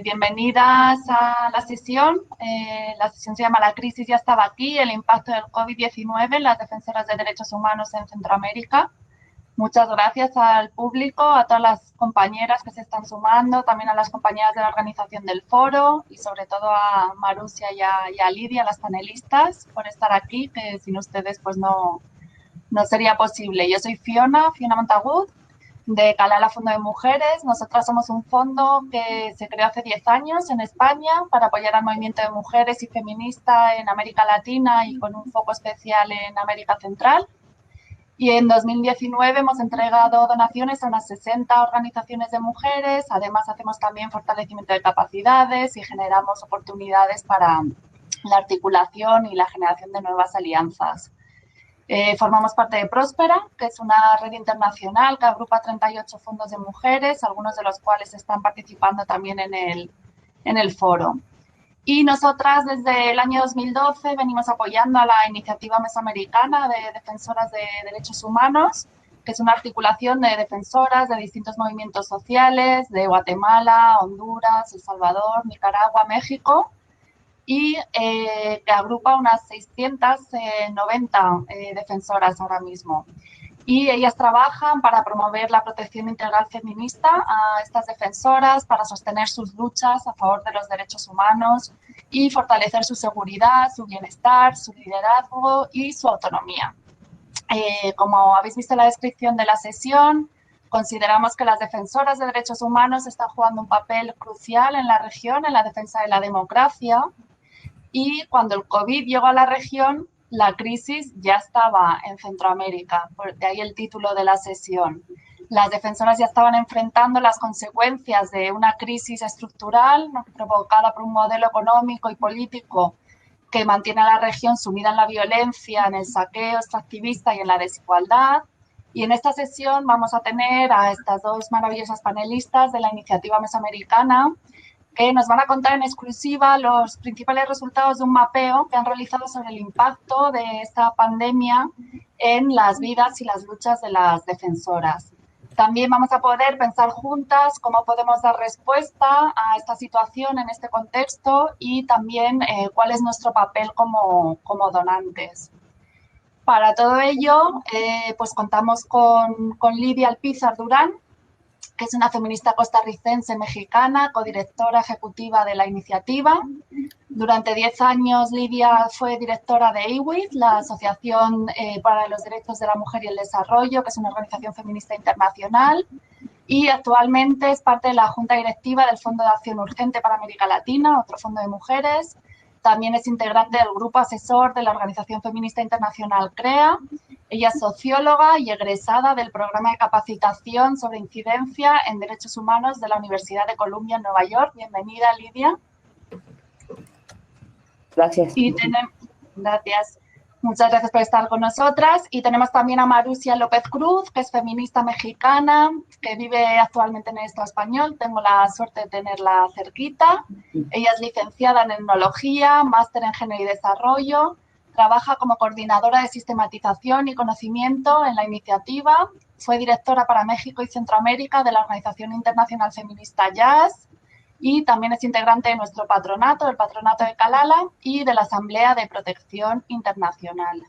bienvenidas a la sesión. La sesión se llama La crisis ya estaba aquí, el impacto del COVID-19 en las defensoras de derechos humanos en Centroamérica. Muchas gracias al público, a todas las compañeras que se están sumando, también a las compañeras de la organización del foro y sobre todo a Marusia y a Lidia, las panelistas, por estar aquí, que sin ustedes pues no sería posible. Yo soy Fiona Montagut, de Calala Fondo de Mujeres. Nosotras somos un fondo que se creó hace 10 años en España para apoyar al movimiento de mujeres y feminista en América Latina y con un foco especial en América Central. Y en 2019 hemos entregado donaciones a unas 60 organizaciones de mujeres. Además, hacemos también fortalecimiento de capacidades y generamos oportunidades para la articulación y la generación de nuevas alianzas. Formamos parte de Próspera, que es una red internacional que agrupa 38 fondos de mujeres, algunos de los cuales están participando también en el foro. Y nosotras desde el año 2012 venimos apoyando a la iniciativa mesoamericana de defensoras de derechos humanos, que es una articulación de defensoras de distintos movimientos sociales de Guatemala, Honduras, El Salvador, Nicaragua, México, y que agrupa unas 690 defensoras ahora mismo. Y ellas trabajan para promover la protección integral feminista a estas defensoras, para sostener sus luchas a favor de los derechos humanos y fortalecer su seguridad, su bienestar, su liderazgo y su autonomía. Como habéis visto en la descripción de la sesión, consideramos que las defensoras de derechos humanos están jugando un papel crucial en la región en la defensa de la democracia. Y cuando el COVID llegó a la región, la crisis ya estaba en Centroamérica, de ahí el título de la sesión. Las defensoras ya estaban enfrentando las consecuencias de una crisis estructural provocada por un modelo económico y político que mantiene a la región sumida en la violencia, en el saqueo extractivista y en la desigualdad. Y en esta sesión vamos a tener a estas dos maravillosas panelistas de la iniciativa mesoamericana, que nos van a contar en exclusiva los principales resultados de un mapeo que han realizado sobre el impacto de esta pandemia en las vidas y las luchas de las defensoras. También vamos a poder pensar juntas cómo podemos dar respuesta a esta situación en este contexto y también cuál es nuestro papel como donantes. Para todo ello, pues contamos con Lidia Alpizar Durán, que es una feminista costarricense mexicana, codirectora ejecutiva de la iniciativa. Durante 10 años, Lidia fue directora de IWID, la Asociación para los Derechos de la Mujer y el Desarrollo, que es una organización feminista internacional, y actualmente es parte de la Junta Directiva del Fondo de Acción Urgente para América Latina, otro fondo de mujeres. También es integrante del grupo asesor de la Organización Feminista Internacional CREA. Ella es socióloga y egresada del programa de capacitación sobre incidencia en derechos humanos de la Universidad de Columbia en Nueva York. Bienvenida, Lidia. Gracias. Gracias. Muchas gracias por estar con nosotras. Y tenemos también a Marusia López Cruz, que es feminista mexicana, que vive actualmente en el Estado español. Tengo la suerte de tenerla cerquita. Ella es licenciada en etnología, máster en género y desarrollo. Trabaja como coordinadora de sistematización y conocimiento en la iniciativa. Fue directora para México y Centroamérica de la Organización Internacional Feminista Jazz. Y también es integrante de nuestro patronato, el Patronato de Calala, y de la Asamblea de Protección Internacional.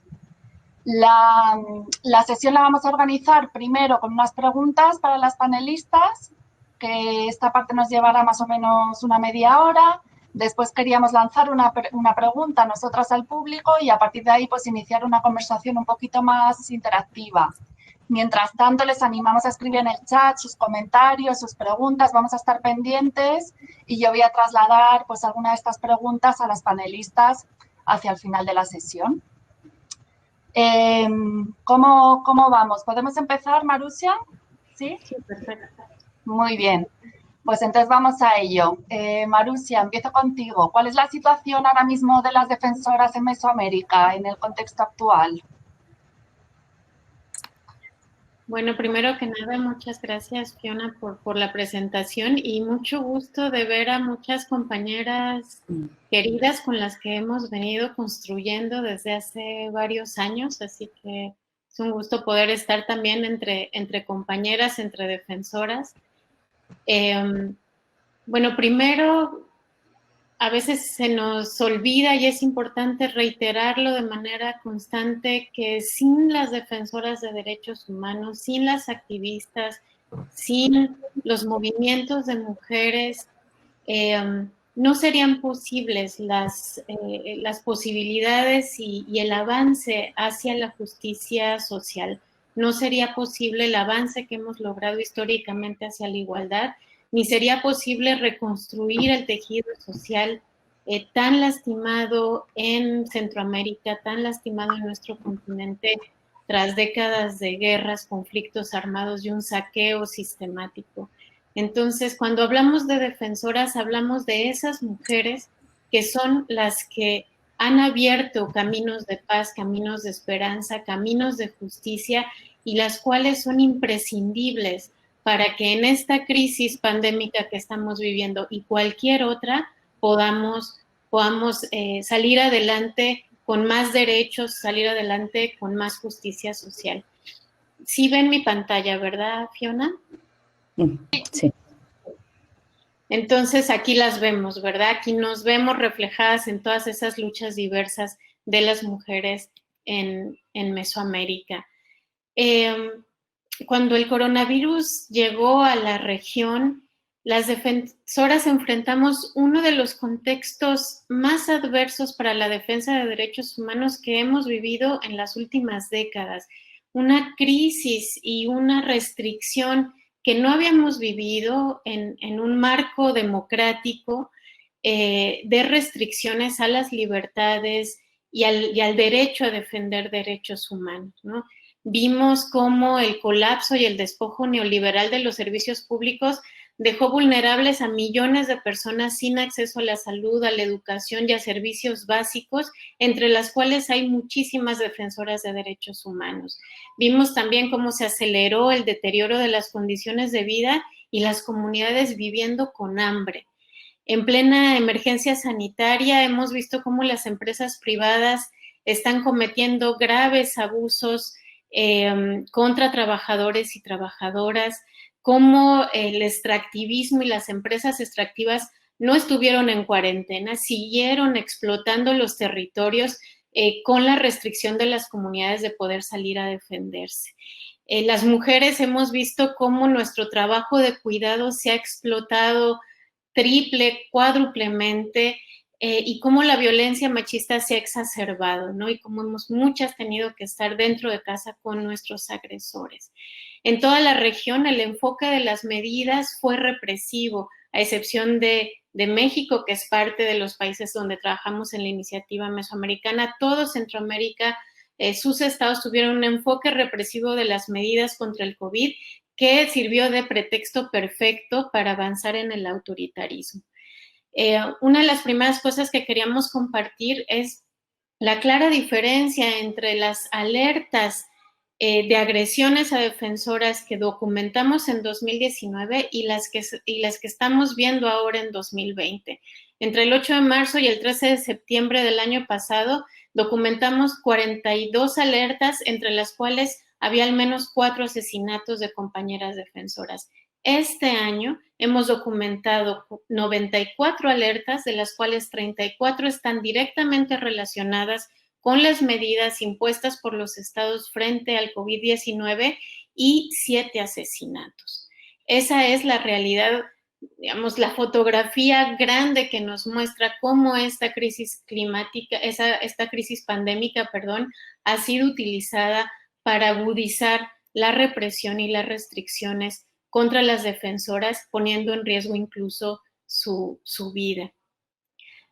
La sesión la vamos a organizar primero con unas preguntas para las panelistas, que esta parte nos llevará más o menos una media hora. Después queríamos lanzar una pregunta nosotras al público y a partir de ahí pues iniciar una conversación un poquito más interactiva. Mientras tanto, les animamos a escribir en el chat sus comentarios, sus preguntas. Vamos a estar pendientes y yo voy a trasladar pues alguna de estas preguntas a las panelistas hacia el final de la sesión. ¿Cómo vamos? ¿Podemos empezar, Marusia? ¿Sí? Sí, perfecto. Muy bien. Pues entonces vamos a ello. Marusia, empiezo contigo. ¿Cuál es la situación ahora mismo de las defensoras en Mesoamérica en el contexto actual? Bueno, primero que nada, muchas gracias, Fiona, por la presentación y mucho gusto de ver a muchas compañeras queridas con las que hemos venido construyendo desde hace varios años, así que es un gusto poder estar también entre compañeras, entre defensoras. Bueno, primero, a veces se nos olvida y es importante reiterarlo de manera constante que sin las defensoras de derechos humanos, sin las activistas, sin los movimientos de mujeres, no serían posibles las posibilidades y el avance hacia la justicia social. No sería posible el avance que hemos logrado históricamente hacia la igualdad, ni sería posible reconstruir el tejido social tan lastimado en Centroamérica, tan lastimado en nuestro continente, tras décadas de guerras, conflictos armados y un saqueo sistemático. Entonces, cuando hablamos de defensoras, hablamos de esas mujeres que son las que han abierto caminos de paz, caminos de esperanza, caminos de justicia y las cuales son imprescindibles para que en esta crisis pandémica que estamos viviendo y cualquier otra podamos salir adelante con más derechos, salir adelante con más justicia social. Sí ven mi pantalla, ¿verdad, Fiona? Sí. Entonces aquí las vemos, ¿verdad? Aquí nos vemos reflejadas en todas esas luchas diversas de las mujeres en Mesoamérica. Cuando el coronavirus llegó a la región, las defensoras enfrentamos uno de los contextos más adversos para la defensa de derechos humanos que hemos vivido en las últimas décadas. Una crisis y una restricción que no habíamos vivido en un marco democrático de restricciones a las libertades y al derecho a defender derechos humanos, ¿no? Vimos cómo el colapso y el despojo neoliberal de los servicios públicos dejó vulnerables a millones de personas sin acceso a la salud, a la educación y a servicios básicos, entre las cuales hay muchísimas defensoras de derechos humanos. Vimos también cómo se aceleró el deterioro de las condiciones de vida y las comunidades viviendo con hambre. En plena emergencia sanitaria hemos visto cómo las empresas privadas están cometiendo graves abusos contra trabajadores y trabajadoras, cómo el extractivismo y las empresas extractivas no estuvieron en cuarentena, siguieron explotando los territorios con la restricción de las comunidades de poder salir a defenderse. Las mujeres hemos visto cómo nuestro trabajo de cuidado se ha explotado triple, cuádruplemente, y cómo la violencia machista se ha exacerbado, ¿no? Y cómo hemos muchas tenido que estar dentro de casa con nuestros agresores. En toda la región el enfoque de las medidas fue represivo, a excepción de México, que es parte de los países donde trabajamos en la iniciativa mesoamericana. Todo Centroamérica, sus estados tuvieron un enfoque represivo de las medidas contra el COVID que sirvió de pretexto perfecto para avanzar en el autoritarismo. Una de las primeras cosas que queríamos compartir es la clara diferencia entre las alertas de agresiones a defensoras que documentamos en 2019 y las que estamos viendo ahora en 2020. Entre el 8 de marzo y el 13 de septiembre del año pasado, documentamos 42 alertas, entre las cuales había al menos 4 asesinatos de compañeras defensoras. Este año hemos documentado 94 alertas, de las cuales 34 están directamente relacionadas con las medidas impuestas por los estados frente al COVID-19 y 7 asesinatos. Esa es la realidad, digamos, la fotografía grande que nos muestra cómo esta crisis climática, esta crisis pandémica, ha sido utilizada para agudizar la represión y las restricciones contra las defensoras, poniendo en riesgo incluso su vida.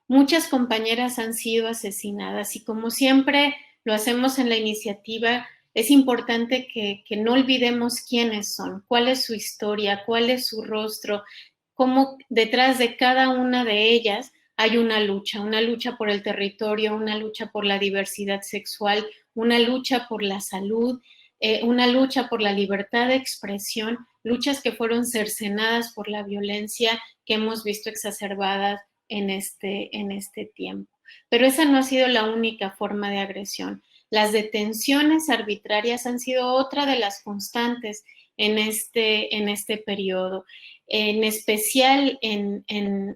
Muchas compañeras han sido asesinadas y como siempre lo hacemos en la iniciativa, es importante que no olvidemos quiénes son, cuál es su historia, cuál es su rostro, cómo detrás de cada una de ellas hay una lucha por el territorio, una lucha por la diversidad sexual, una lucha por la salud, una lucha por la libertad de expresión, luchas que fueron cercenadas por la violencia que hemos visto exacerbadas en este tiempo. Pero esa no ha sido la única forma de agresión. Las detenciones arbitrarias han sido otra de las constantes en este periodo. En especial en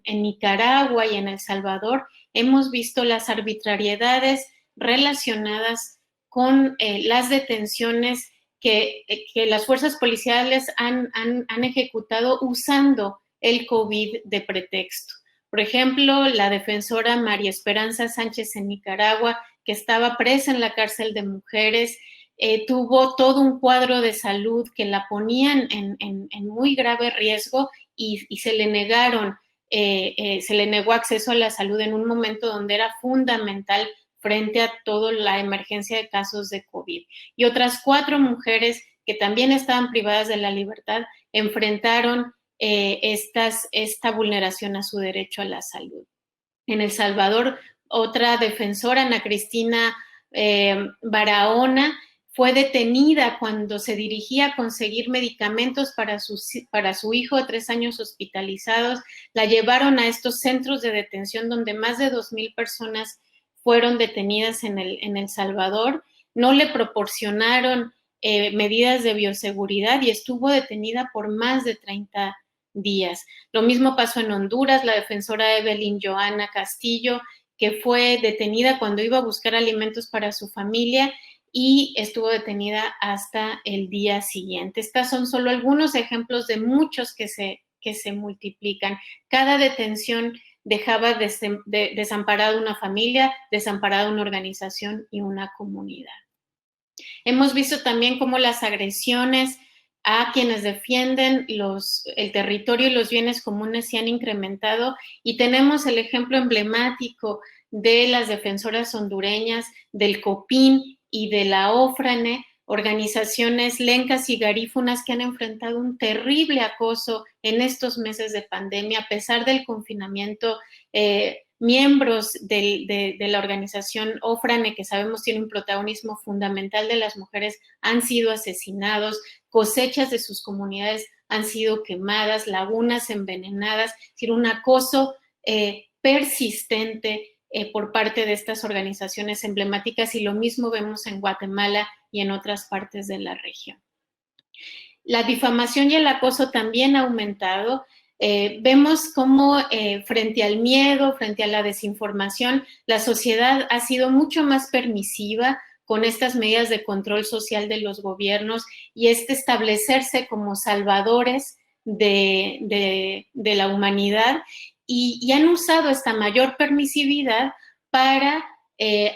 Nicaragua y en El Salvador, hemos visto las arbitrariedades relacionadas con las detenciones que las fuerzas policiales han ejecutado usando el COVID de pretexto. Por ejemplo, la defensora María Esperanza Sánchez en Nicaragua, que estaba presa en la cárcel de mujeres, tuvo todo un cuadro de salud que la ponían en muy grave riesgo y se le negó acceso a la salud en un momento donde era fundamental frente a toda la emergencia de casos de COVID. Y otras 4 mujeres que también estaban privadas de la libertad enfrentaron esta vulneración a su derecho a la salud. En El Salvador, otra defensora, Ana Cristina Barahona, fue detenida cuando se dirigía a conseguir medicamentos para su hijo de 3 años hospitalizados. La llevaron a estos centros de detención donde más de 2,000 personas fueron detenidas en El Salvador. No le proporcionaron medidas de bioseguridad y estuvo detenida por más de 30 días. Lo mismo pasó en Honduras, la defensora Evelyn Joana Castillo, que fue detenida cuando iba a buscar alimentos para su familia y estuvo detenida hasta el día siguiente. Estos son solo algunos ejemplos de muchos que se multiplican. Cada detención dejaba desamparada una familia, desamparada una organización y una comunidad. Hemos visto también cómo las agresiones a quienes defienden el territorio y los bienes comunes se han incrementado, y tenemos el ejemplo emblemático de las defensoras hondureñas, del COPIN y de la OFRANE, organizaciones lencas y garífunas que han enfrentado un terrible acoso en estos meses de pandemia. A pesar del confinamiento, miembros de la organización OFRANE, que sabemos tiene un protagonismo fundamental de las mujeres, han sido asesinados, cosechas de sus comunidades han sido quemadas, lagunas envenenadas, es decir, un acoso persistente por parte de estas organizaciones emblemáticas, y lo mismo vemos en Guatemala y en otras partes de la región. La difamación y el acoso también ha aumentado. Vemos cómo frente al miedo, frente a la desinformación, la sociedad ha sido mucho más permisiva con estas medidas de control social de los gobiernos y establecerse como salvadores de la humanidad, y han usado esta mayor permisividad para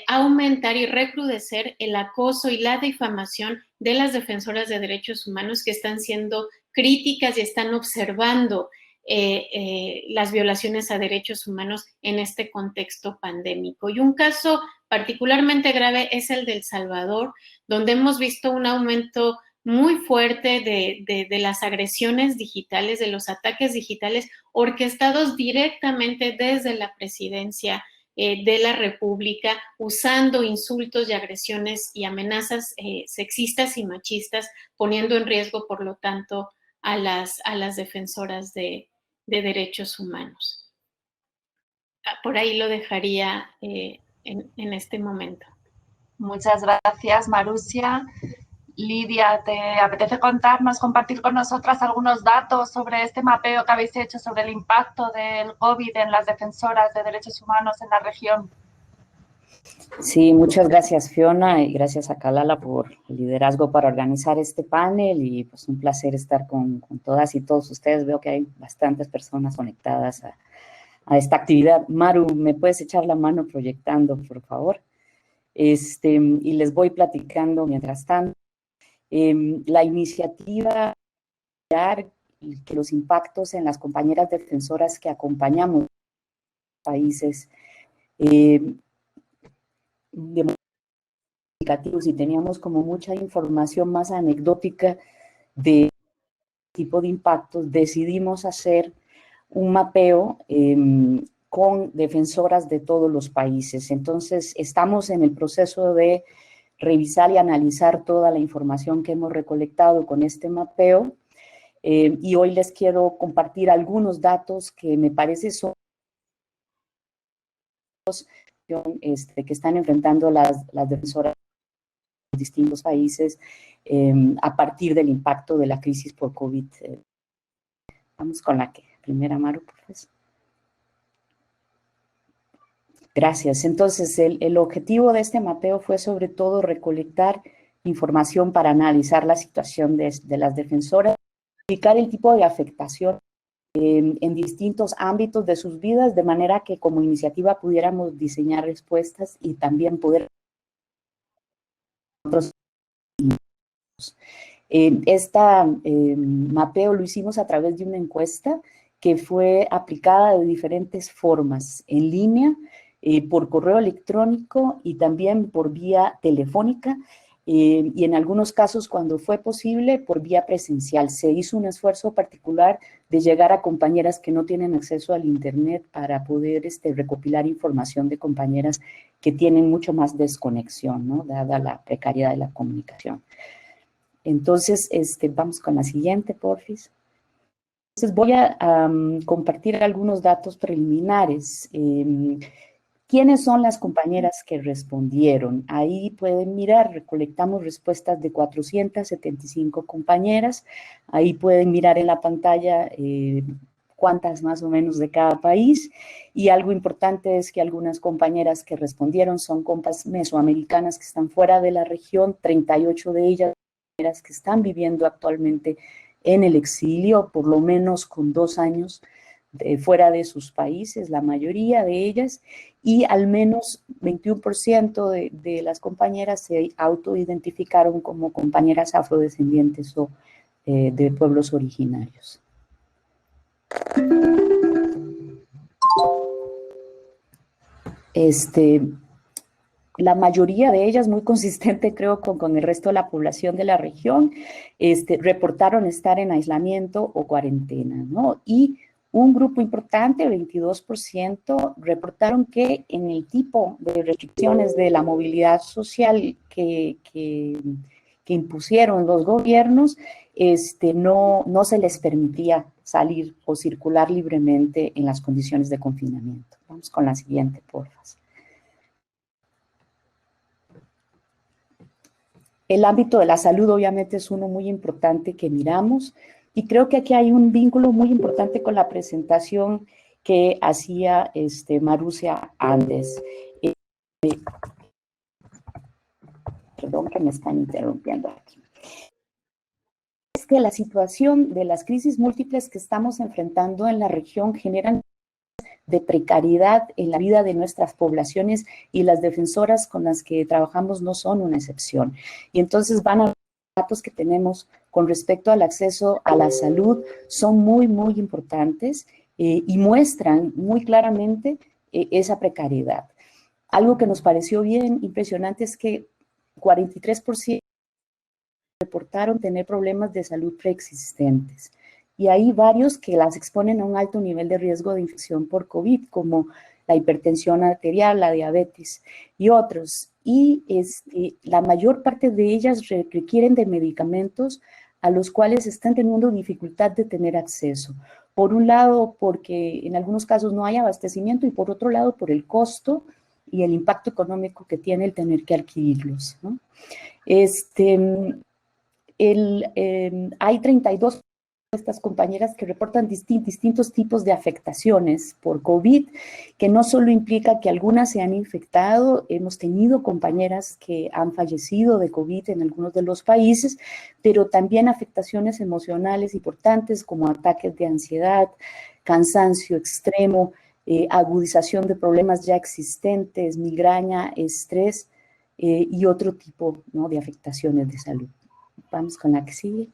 aumentar y recrudecer el acoso y la difamación de las defensoras de derechos humanos, que están siendo críticas y están observando las violaciones a derechos humanos en este contexto pandémico. Y un caso particularmente grave es el de El Salvador, donde hemos visto un aumento muy fuerte de las agresiones digitales, de los ataques digitales orquestados directamente desde la presidencia de la República, usando insultos y agresiones y amenazas sexistas y machistas, poniendo en riesgo, por lo tanto, a las defensoras de derechos humanos. Por ahí lo dejaría en este momento. Muchas gracias, Marusia. Lidia, ¿te apetece compartir con nosotras algunos datos sobre este mapeo que habéis hecho sobre el impacto del COVID en las defensoras de derechos humanos en la región? Sí, muchas gracias, Fiona, y gracias a Kalala por el liderazgo para organizar este panel, y pues un placer estar con todas y todos ustedes. Veo que hay bastantes personas conectadas a esta actividad. Maru, ¿me puedes echar la mano proyectando, por favor? Y les voy platicando mientras tanto. La iniciativa que los impactos en las compañeras defensoras que acompañamos países y teníamos como mucha información más anecdótica de tipo de impactos, decidimos hacer un mapeo con defensoras de todos los países. Entonces, estamos en el proceso de revisar y analizar toda la información que hemos recolectado con este mapeo, y hoy les quiero compartir algunos datos que me parece son que están enfrentando las defensoras distintos países a partir del impacto de la crisis por COVID. Vamos con la primera, Maru, por favor. Gracias. Entonces, el objetivo de este mapeo fue sobre todo recolectar información para analizar la situación de las defensoras, explicar el tipo de afectación en distintos ámbitos de sus vidas, de manera que como iniciativa pudiéramos diseñar respuestas y también poder otros. Mapeo lo hicimos a través de una encuesta que fue aplicada de diferentes formas, en línea, por correo electrónico y también por vía telefónica, y en algunos casos, cuando fue posible, por vía presencial. Se hizo un esfuerzo particular de llegar a compañeras que no tienen acceso al Internet para poder recopilar información de compañeras que tienen mucho más desconexión, ¿no? Dada la precariedad de la comunicación. Entonces, vamos con la siguiente, porfis. Entonces, voy a compartir algunos datos preliminares. ¿Quiénes son las compañeras que respondieron? Ahí pueden mirar, recolectamos respuestas de 475 compañeras. Ahí pueden mirar en la pantalla cuántas más o menos de cada país. Y algo importante es que algunas compañeras que respondieron son compas mesoamericanas que están fuera de la región, 38 de ellas que están viviendo actualmente en el exilio, por lo menos con 2 años fuera de sus países, la mayoría de ellas, y al menos 21% de las compañeras se autoidentificaron como compañeras afrodescendientes o de pueblos originarios. La mayoría de ellas, muy consistente creo con el resto de la población de la región, reportaron estar en aislamiento o cuarentena, ¿no? Y un grupo importante, 22%, reportaron que en el tipo de restricciones de la movilidad social que impusieron los gobiernos, no se les permitía salir o circular libremente en las condiciones de confinamiento. Vamos con la siguiente, por favor. El ámbito de la salud obviamente es uno muy importante que miramos y creo que aquí hay un vínculo muy importante con la presentación que hacía Marusia antes. Perdón que me están interrumpiendo aquí. Es que la situación de las crisis múltiples que estamos enfrentando en la región generan de precariedad en la vida de nuestras poblaciones y las defensoras con las que trabajamos no son una excepción. Y entonces van a los datos que tenemos con respecto al acceso a la salud son muy, muy importantes y muestran muy claramente esa precariedad. Algo que nos pareció bien impresionante es que 43% reportaron tener problemas de salud preexistentes. Y hay varios que las exponen a un alto nivel de riesgo de infección por COVID, como la hipertensión arterial, la diabetes y otros. Y la mayor parte de ellas requieren de medicamentos a los cuales están teniendo dificultad de tener acceso. Por un lado, porque en algunos casos no hay abastecimiento y por otro lado, por el costo y el impacto económico que tiene el tener que adquirirlos, ¿no? Hay 32 estas compañeras que reportan distintos tipos de afectaciones por COVID, que no solo implica que algunas se han infectado, hemos tenido compañeras que han fallecido de COVID en algunos de los países, pero también afectaciones emocionales importantes como ataques de ansiedad, cansancio extremo, agudización de problemas ya existentes, migraña, estrés y otro tipo, ¿no?, de afectaciones de salud. Vamos con la que sigue.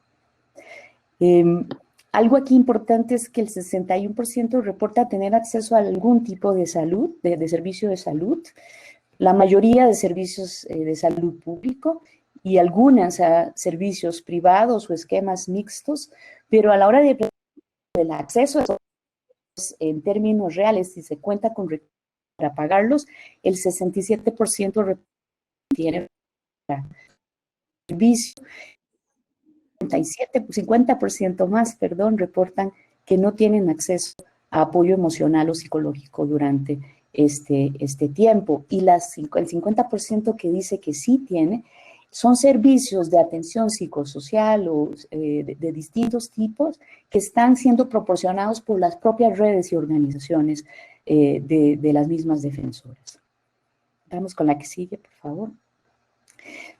Algo aquí importante es que el 61% reporta tener acceso a algún tipo de salud, de servicio de salud, la mayoría de servicios de salud público y algunos servicios privados o esquemas mixtos, pero a la hora del acceso a esos, en términos reales, si se cuenta con recursos para pagarlos, el 67% tiene servicio. 50% más, reportan que no tienen acceso a apoyo emocional o psicológico durante este tiempo. Y el 50% que dice que sí tiene, son servicios de atención psicosocial o de distintos tipos que están siendo proporcionados por las propias redes y organizaciones de las mismas defensoras. Vamos con la que sigue, por favor.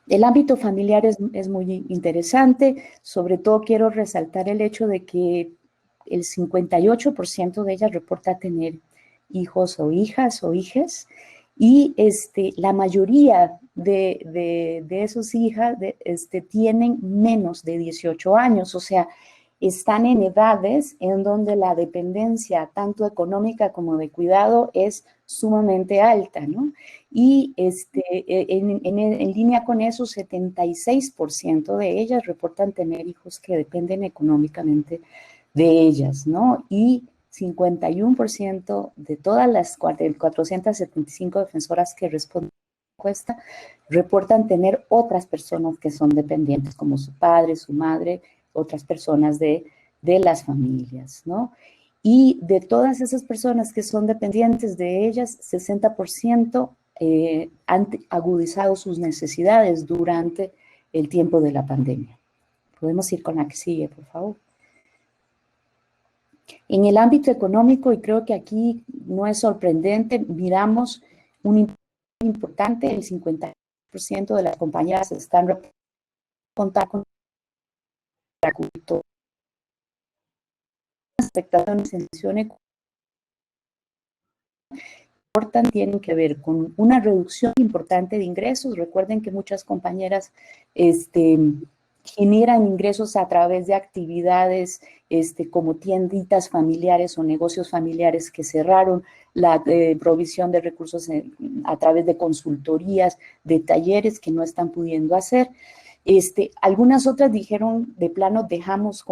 El ámbito familiar es muy interesante, sobre todo quiero resaltar el hecho de que el 58% de ellas reporta tener hijos o hijas o hijes, y la mayoría de esos hijas tienen menos de 18 años, o sea, están en edades en donde la dependencia, tanto económica como de cuidado, es sumamente alta, ¿no? Y en línea con eso, 76% de ellas reportan tener hijos que dependen económicamente de ellas, ¿no? Y 51% de todas las 475 defensoras que responden a la encuesta reportan tener otras personas que son dependientes, como su padre, su madre, otras personas de las familias, ¿no? Y de todas esas personas que son dependientes de ellas, 60% han agudizado sus necesidades durante el tiempo de la pandemia. Podemos ir con la que sigue, por favor. En el ámbito económico, y creo que aquí no es sorprendente, miramos un impacto importante, el 50% de las compañías están contar con la cultura. Las expectaciones en acción tienen que ver con una reducción importante de ingresos. Recuerden que muchas compañeras generan ingresos a través de actividades como tienditas familiares o negocios familiares que cerraron, la provisión de recursos a través de consultorías, de talleres que no están pudiendo hacer. Algunas otras dijeron, de plano, dejamos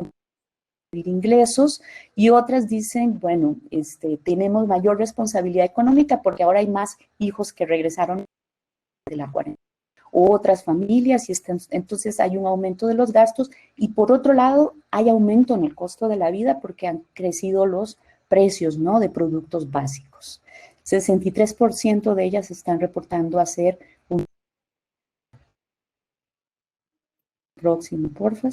ingresos, y otras dicen, bueno, tenemos mayor responsabilidad económica porque ahora hay más hijos que regresaron de la cuarentena, o otras familias, y entonces hay un aumento de los gastos, y por otro lado hay aumento en el costo de la vida porque han crecido los precios, ¿no?, de productos básicos. 63% de ellas están reportando hacer un... Próximo, porfa.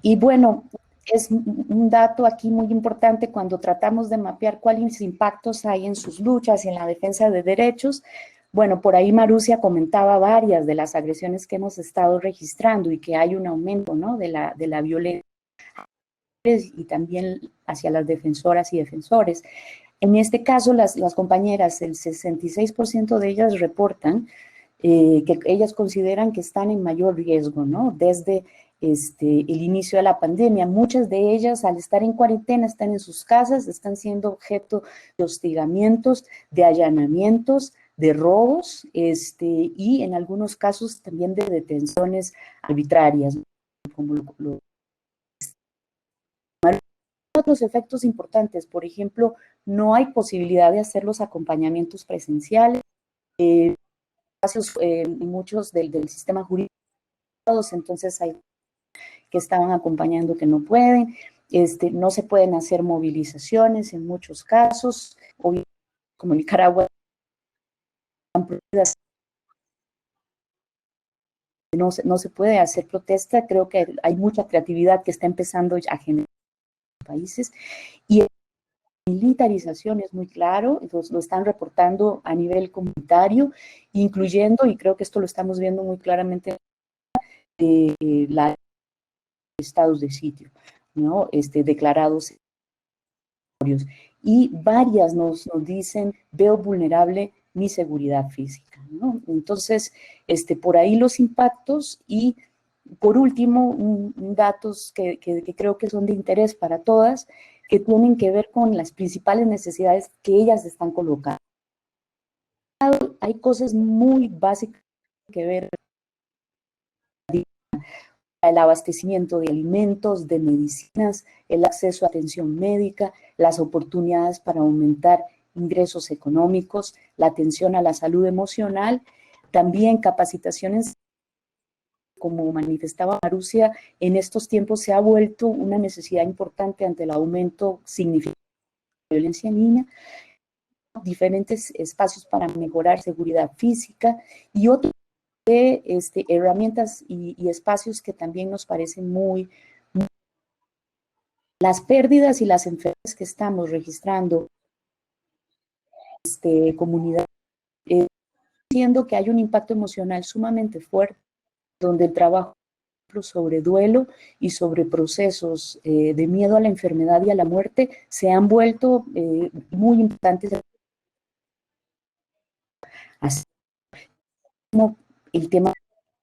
Y bueno, es un dato aquí muy importante cuando tratamos de mapear cuáles impactos hay en sus luchas y en la defensa de derechos. Bueno, por ahí Marusia comentaba varias de las agresiones que hemos estado registrando y que hay un aumento, ¿no?, de la violencia y también hacia las defensoras y defensores. En este caso, las compañeras, el 66% de ellas reportan que ellas consideran que están en mayor riesgo, ¿no?, desde el inicio de la pandemia. Muchas de ellas, al estar en cuarentena, están en sus casas, están siendo objeto de hostigamientos, de allanamientos, de robos, y en algunos casos también de detenciones arbitrarias, como otros efectos importantes. Por ejemplo, no hay posibilidad de hacer los acompañamientos presenciales, muchos del sistema jurídico, entonces hay que estaban acompañando que no pueden, no se pueden hacer movilizaciones en muchos casos, como Nicaragua, no se puede hacer protesta. Creo que hay mucha creatividad que está empezando a generar en países, y la militarización es muy claro, entonces lo están reportando a nivel comunitario, incluyendo, y creo que esto lo estamos viendo muy claramente, la estados de sitio, ¿no?, declarados. Y varias nos dicen, veo vulnerable mi seguridad física, ¿no? Entonces, por ahí los impactos. Y por último, datos que creo que son de interés para todas, que tienen que ver con las principales necesidades que ellas están colocando. Hay cosas muy básicas que ver el abastecimiento de alimentos, de medicinas, el acceso a atención médica, las oportunidades para aumentar ingresos económicos, la atención a la salud emocional, también capacitaciones. Como manifestaba Marusia, en estos tiempos se ha vuelto una necesidad importante ante el aumento significativo de la violencia en línea. diferentes espacios para mejorar seguridad física y otros de herramientas y espacios que también nos parecen muy las pérdidas y las enfermedades que estamos registrando comunidad, siendo que hay un impacto emocional sumamente fuerte, donde el trabajo sobre duelo y sobre procesos de miedo a la enfermedad y a la muerte se han vuelto muy importantes. Así como el tema de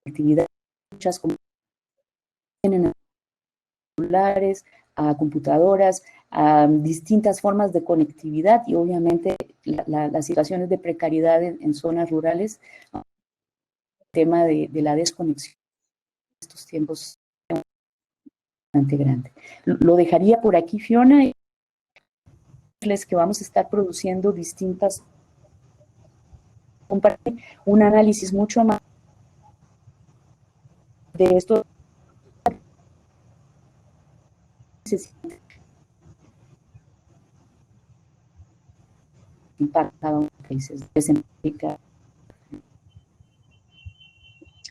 la actividad, muchas comunidades tienen celulares, a computadoras, a distintas formas de conectividad y obviamente las situaciones de precariedad en zonas rurales, el tema de la desconexión en estos tiempos es bastante grande. Lo dejaría por aquí, Fiona, y les que vamos a estar produciendo distintas, compartir un análisis mucho más de esto impactado en países de Centroamérica.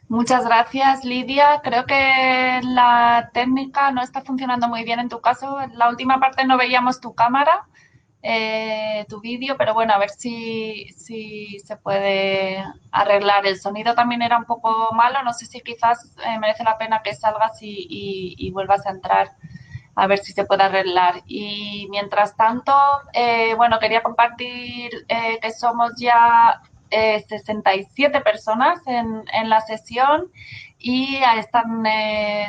Muchas gracias, Lidia. Creo que la técnica no está funcionando muy bien en tu caso. En la última parte no veíamos tu cámara, tu vídeo, pero bueno, a ver si se puede arreglar. El sonido también era un poco malo. No sé si quizás merece la pena que salgas y vuelvas a entrar, a ver si se puede arreglar. Y mientras tanto, bueno, quería compartir que somos ya 67 personas en la sesión y están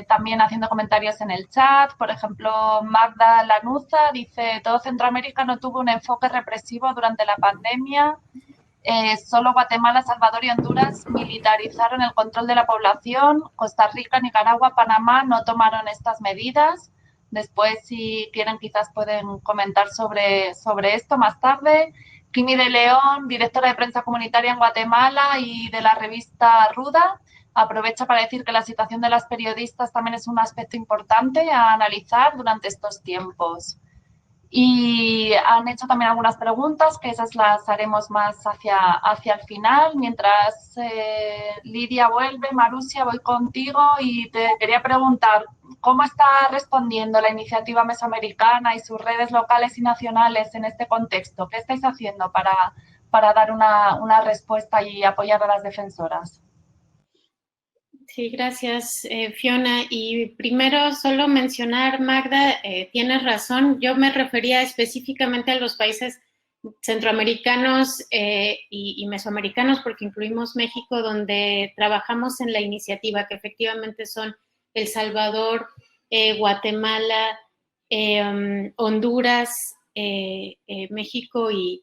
también haciendo comentarios en el chat. Por ejemplo, Magda Lanuza dice: todo Centroamérica no tuvo un enfoque represivo durante la pandemia. Solo Guatemala, Salvador y Honduras militarizaron el control de la población. Costa Rica, Nicaragua, Panamá no tomaron estas medidas. Después, si quieren, quizás pueden comentar sobre esto más tarde. Kimi de León, directora de prensa comunitaria en Guatemala y de la revista Ruda, aprovecha para decir que la situación de las periodistas también es un aspecto importante a analizar durante estos tiempos. Y han hecho también algunas preguntas, que esas las haremos más hacia el final. Mientras Lidia vuelve, Marusia, voy contigo y te quería preguntar, ¿cómo está respondiendo la iniciativa mesoamericana y sus redes locales y nacionales en este contexto? ¿Qué estáis haciendo para dar una respuesta y apoyar a las defensoras? Sí, gracias, Fiona. Y primero, solo mencionar, Magda, tienes razón, yo me refería específicamente a los países centroamericanos y mesoamericanos, porque incluimos México, donde trabajamos en la iniciativa, que efectivamente son El Salvador, Guatemala, Honduras, México y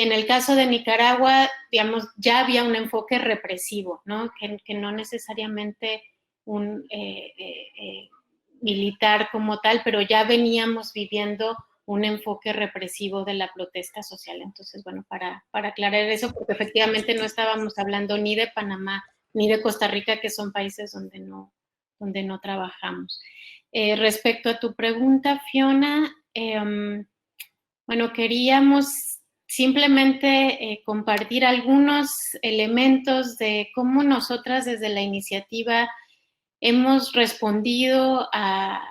en el caso de Nicaragua, digamos, ya había un enfoque represivo, ¿no? Que no necesariamente un militar como tal, pero ya veníamos viviendo un enfoque represivo de la protesta social. Entonces, bueno, para aclarar eso, porque efectivamente no estábamos hablando ni de Panamá ni de Costa Rica, que son países donde no trabajamos. Respecto a tu pregunta, Fiona, bueno, queríamos simplemente compartir algunos elementos de cómo nosotras desde la iniciativa hemos respondido a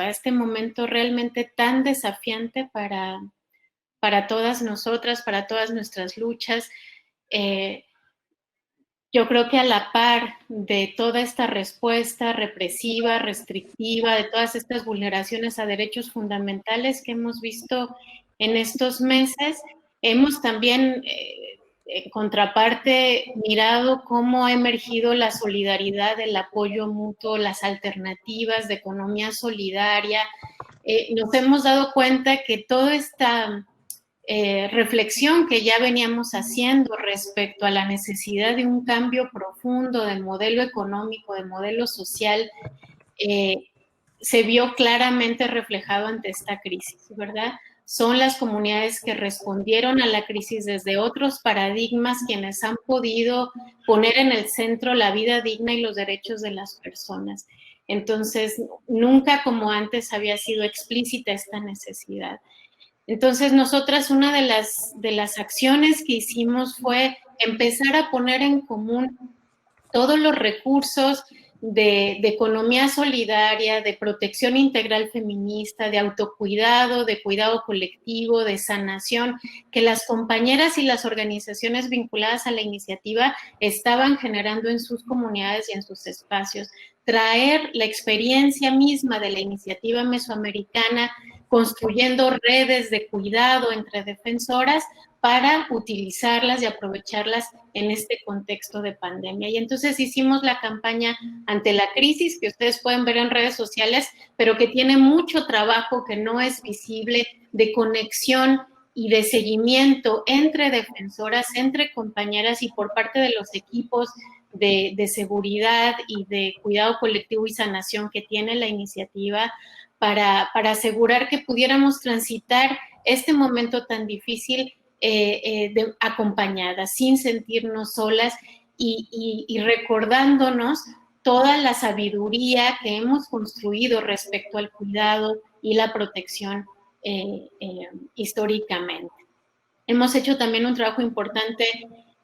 este momento realmente tan desafiante para todas nosotras, para todas nuestras luchas. Yo creo que a la par de toda esta respuesta represiva, restrictiva, de todas estas vulneraciones a derechos fundamentales que hemos visto en estos meses, hemos también, en contraparte, mirado cómo ha emergido la solidaridad, el apoyo mutuo, las alternativas de economía solidaria. Nos hemos dado cuenta que toda esta reflexión que ya veníamos haciendo respecto a la necesidad de un cambio profundo de modelo económico, de modelo social, se vio claramente reflejado ante esta crisis, ¿verdad? Son las comunidades que respondieron a la crisis desde otros paradigmas quienes han podido poner en el centro la vida digna y los derechos de las personas. Entonces, nunca como antes había sido explícita esta necesidad. Entonces, nosotras una de las acciones que hicimos fue empezar a poner en común todos los recursos de economía solidaria, de protección integral feminista, de autocuidado, de cuidado colectivo, de sanación, que las compañeras y las organizaciones vinculadas a la iniciativa estaban generando en sus comunidades y en sus espacios. Traer la experiencia misma de la iniciativa mesoamericana, construyendo redes de cuidado entre defensoras para utilizarlas y aprovecharlas en este contexto de pandemia. Y entonces hicimos la campaña Ante la Crisis, que ustedes pueden ver en redes sociales, pero que tiene mucho trabajo que no es visible, de conexión y de seguimiento entre defensoras, entre compañeras y por parte de los equipos de seguridad y de cuidado colectivo y sanación que tiene la iniciativa para asegurar que pudiéramos transitar este momento tan difícil acompañadas, sin sentirnos solas y recordándonos toda la sabiduría que hemos construido respecto al cuidado y la protección históricamente. Hemos hecho también un trabajo importante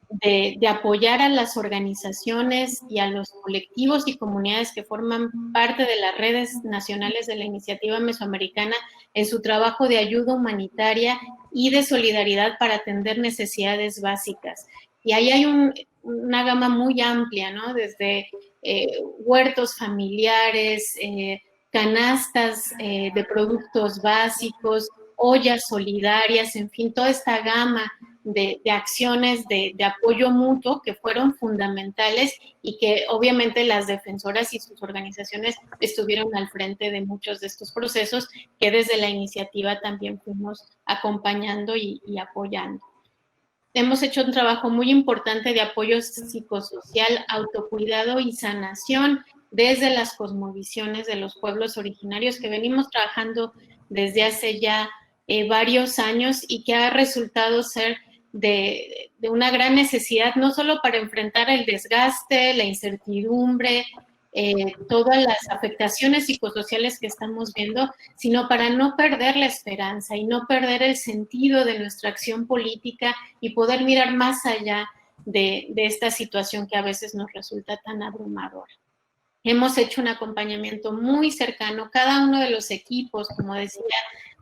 de apoyar a las organizaciones y a los colectivos y comunidades que forman parte de las redes nacionales de la iniciativa mesoamericana en su trabajo de ayuda humanitaria y de solidaridad para atender necesidades básicas. Y ahí hay una gama muy amplia, ¿no? Desde huertos familiares, canastas de productos básicos, ollas solidarias, en fin, toda esta gama de acciones de apoyo mutuo que fueron fundamentales y que obviamente las defensoras y sus organizaciones estuvieron al frente de muchos de estos procesos que desde la iniciativa también fuimos acompañando y apoyando. Hemos hecho un trabajo muy importante de apoyo psicosocial, autocuidado y sanación desde las cosmovisiones de los pueblos originarios que venimos trabajando desde hace ya varios años y que ha resultado ser de una gran necesidad, no solo para enfrentar el desgaste, la incertidumbre, todas las afectaciones psicosociales que estamos viendo, sino para no perder la esperanza y no perder el sentido de nuestra acción política y poder mirar más allá de esta situación que a veces nos resulta tan abrumadora. Hemos hecho un acompañamiento muy cercano, cada uno de los equipos, como decía,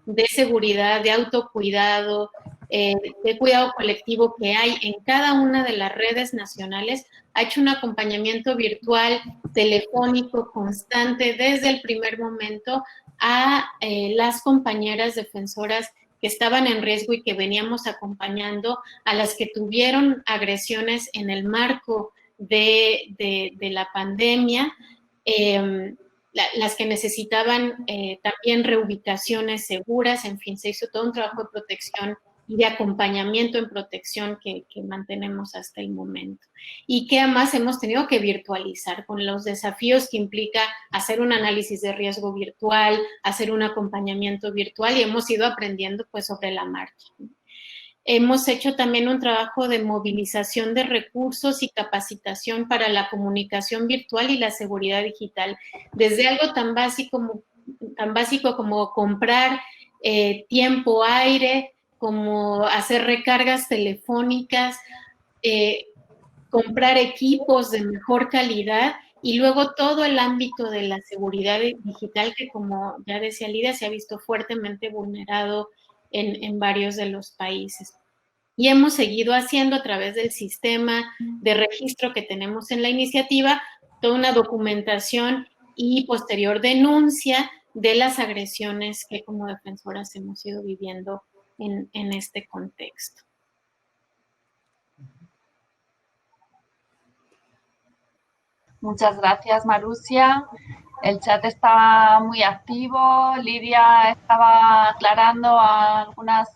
de seguridad, de autocuidado, de cuidado colectivo que hay en cada una de las redes nacionales, ha hecho un acompañamiento virtual, telefónico, constante, desde el primer momento a las compañeras defensoras que estaban en riesgo y que veníamos acompañando, a las que tuvieron agresiones en el marco de la pandemia, las que necesitaban también reubicaciones seguras, en fin, se hizo todo un trabajo de protección y de acompañamiento en protección que mantenemos hasta el momento. Y que además hemos tenido que virtualizar con los desafíos que implica hacer un análisis de riesgo virtual, hacer un acompañamiento virtual y hemos ido aprendiendo pues sobre la marcha. Hemos hecho también un trabajo de movilización de recursos y capacitación para la comunicación virtual y la seguridad digital, desde algo tan básico como comprar tiempo aire, como hacer recargas telefónicas, comprar equipos de mejor calidad y luego todo el ámbito de la seguridad digital que, como ya decía Lidia, se ha visto fuertemente vulnerado en varios de los países. Y hemos seguido haciendo a través del sistema de registro que tenemos en la iniciativa toda una documentación y posterior denuncia de las agresiones que como defensoras hemos ido viviendo en este contexto. Muchas gracias, Marusia. El chat estaba muy activo. Lidia estaba aclarando a algunas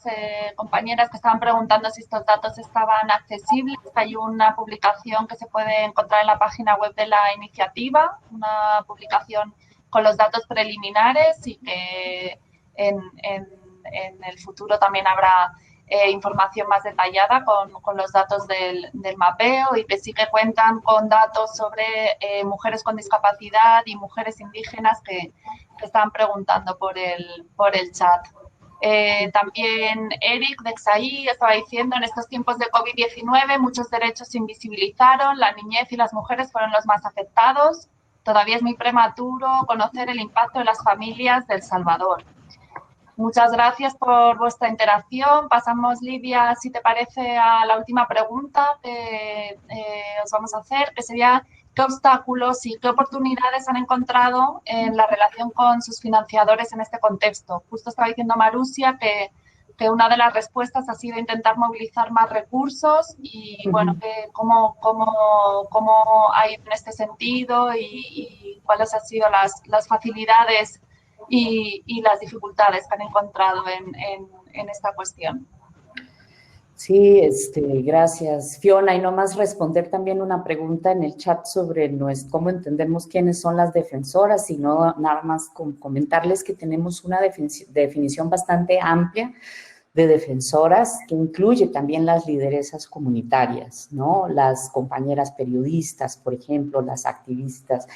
compañeras que estaban preguntando si estos datos estaban accesibles. Hay una publicación que se puede encontrar en la página web de la iniciativa, una publicación con los datos preliminares y que en el futuro también habrá información más detallada con los datos del mapeo y que sí que cuentan con datos sobre mujeres con discapacidad y mujeres indígenas que estaban preguntando por el chat. También Eric de Exaí estaba diciendo, en estos tiempos de COVID-19 muchos derechos se invisibilizaron, la niñez y las mujeres fueron los más afectados. Todavía es muy prematuro conocer el impacto de las familias de El Salvador. Muchas gracias por vuestra interacción. Pasamos, Lidia, si te parece, a la última pregunta que os vamos a hacer, que sería ¿qué obstáculos y qué oportunidades han encontrado en la relación con sus financiadores en este contexto? Justo estaba diciendo Marusia que una de las respuestas ha sido intentar movilizar más recursos y, bueno, ¿cómo ha ido en este sentido y cuáles han sido las facilidades y las dificultades que han encontrado en esta cuestión? Sí, gracias, Fiona. Y nomás responder también una pregunta en el chat sobre cómo entendemos quiénes son las defensoras, sino nada más comentarles que tenemos una definición bastante amplia de defensoras que incluye también las lideresas comunitarias, ¿no? Las compañeras periodistas, por ejemplo, las activistas,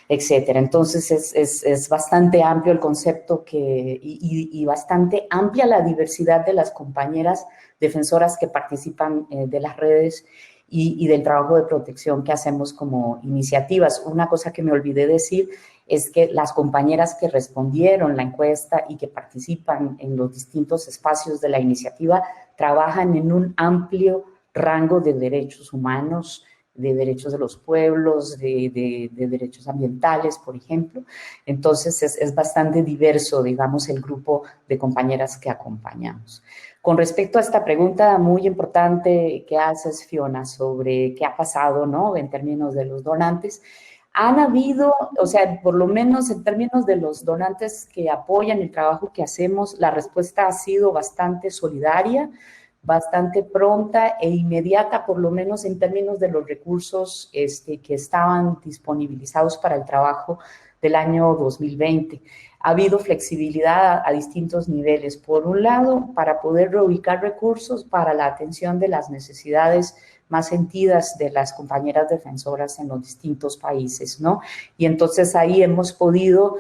etcétera. Entonces, es bastante amplio el concepto y bastante amplia la diversidad de las compañeras defensoras que participan de las redes y del trabajo de protección que hacemos como iniciativas. Una cosa que me olvidé decir es que las compañeras que respondieron la encuesta y que participan en los distintos espacios de la iniciativa trabajan en un amplio rango de derechos humanos, de derechos de los pueblos, de derechos ambientales, por ejemplo. Entonces, es bastante diverso, digamos, el grupo de compañeras que acompañamos. Con respecto a esta pregunta muy importante que haces, Fiona, sobre qué ha pasado, ¿no?, en términos de los donantes, han habido, o sea, por lo menos en términos de los donantes que apoyan el trabajo que hacemos, la respuesta ha sido bastante solidaria, bastante pronta e inmediata, por lo menos en términos de los recursos que estaban disponibilizados para el trabajo del año 2020. Ha habido flexibilidad a distintos niveles. Por un lado, para poder reubicar recursos para la atención de las necesidades más sentidas de las compañeras defensoras en los distintos países, ¿no? Y entonces ahí hemos podido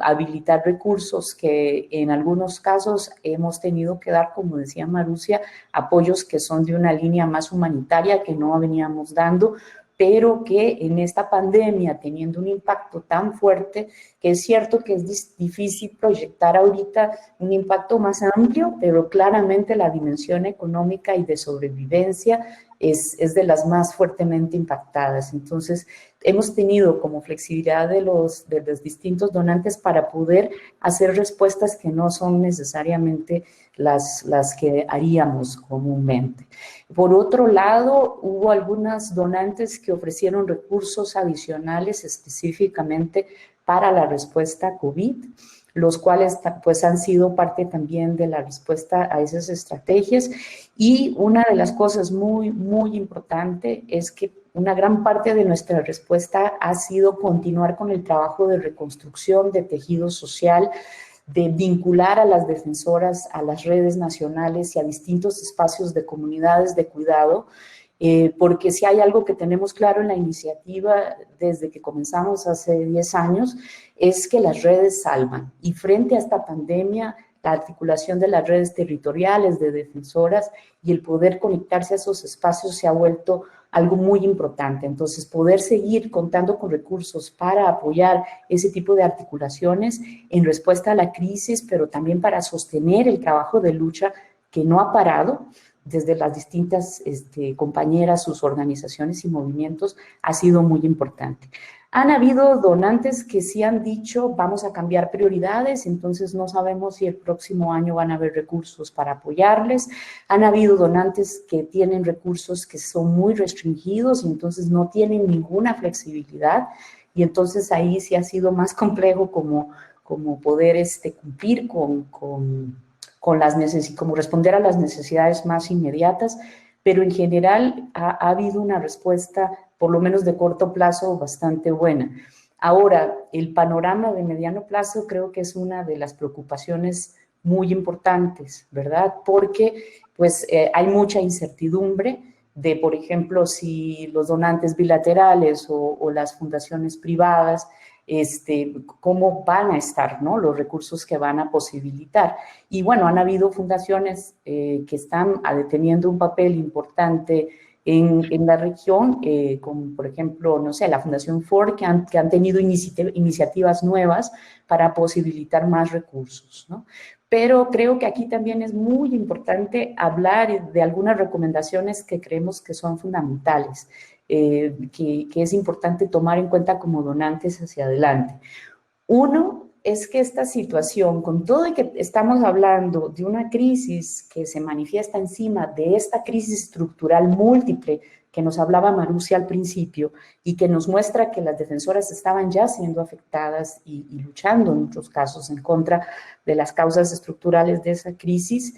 habilitar recursos que en algunos casos hemos tenido que dar, como decía Marusia, apoyos que son de una línea más humanitaria que no veníamos dando, pero que en esta pandemia, teniendo un impacto tan fuerte, que es cierto que es difícil proyectar ahorita un impacto más amplio, pero claramente la dimensión económica y de sobrevivencia es de las más fuertemente impactadas. Entonces, hemos tenido como flexibilidad de los distintos donantes para poder hacer respuestas que no son necesariamente las que haríamos comúnmente. Por otro lado, hubo algunas donantes que ofrecieron recursos adicionales específicamente para la respuesta COVID, los cuales pues han sido parte también de la respuesta a esas estrategias. Y una de las cosas muy, muy importante es que una gran parte de nuestra respuesta ha sido continuar con el trabajo de reconstrucción de tejido social, de vincular a las defensoras a las redes nacionales y a distintos espacios de comunidades de cuidado, porque si hay algo que tenemos claro en la iniciativa desde que comenzamos hace 10 años, es que las redes salvan. Y frente a esta pandemia, la articulación de las redes territoriales de defensoras y el poder conectarse a esos espacios se ha vuelto algo muy importante. Entonces, poder seguir contando con recursos para apoyar ese tipo de articulaciones en respuesta a la crisis, pero también para sostener el trabajo de lucha que no ha parado desde las distintas compañeras, sus organizaciones y movimientos, ha sido muy importante. Han habido donantes que sí han dicho, vamos a cambiar prioridades, entonces no sabemos si el próximo año van a haber recursos para apoyarles. Han habido donantes que tienen recursos que son muy restringidos y entonces no tienen ninguna flexibilidad, y entonces ahí sí ha sido más complejo como poder cumplir con las necesidades, como responder a las necesidades más inmediatas, pero en general ha habido una respuesta, por lo menos de corto plazo, bastante buena. Ahora, el panorama de mediano plazo creo que es una de las preocupaciones muy importantes, ¿verdad? Porque pues hay mucha incertidumbre de, por ejemplo, si los donantes bilaterales o las fundaciones privadas cómo van a estar, ¿no? Los recursos que van a posibilitar. Y bueno, han habido fundaciones que están teniendo un papel importante en la región, como por ejemplo, no sé, la Fundación Ford, que han tenido iniciativas nuevas para posibilitar más recursos, ¿no? Pero creo que aquí también es muy importante hablar de algunas recomendaciones que creemos que son fundamentales, que es importante tomar en cuenta como donantes hacia adelante. Uno es que esta situación, con todo y que estamos hablando de una crisis que se manifiesta encima de esta crisis estructural múltiple que nos hablaba Marusia al principio y que nos muestra que las defensoras estaban ya siendo afectadas y luchando en muchos casos en contra de las causas estructurales de esa crisis,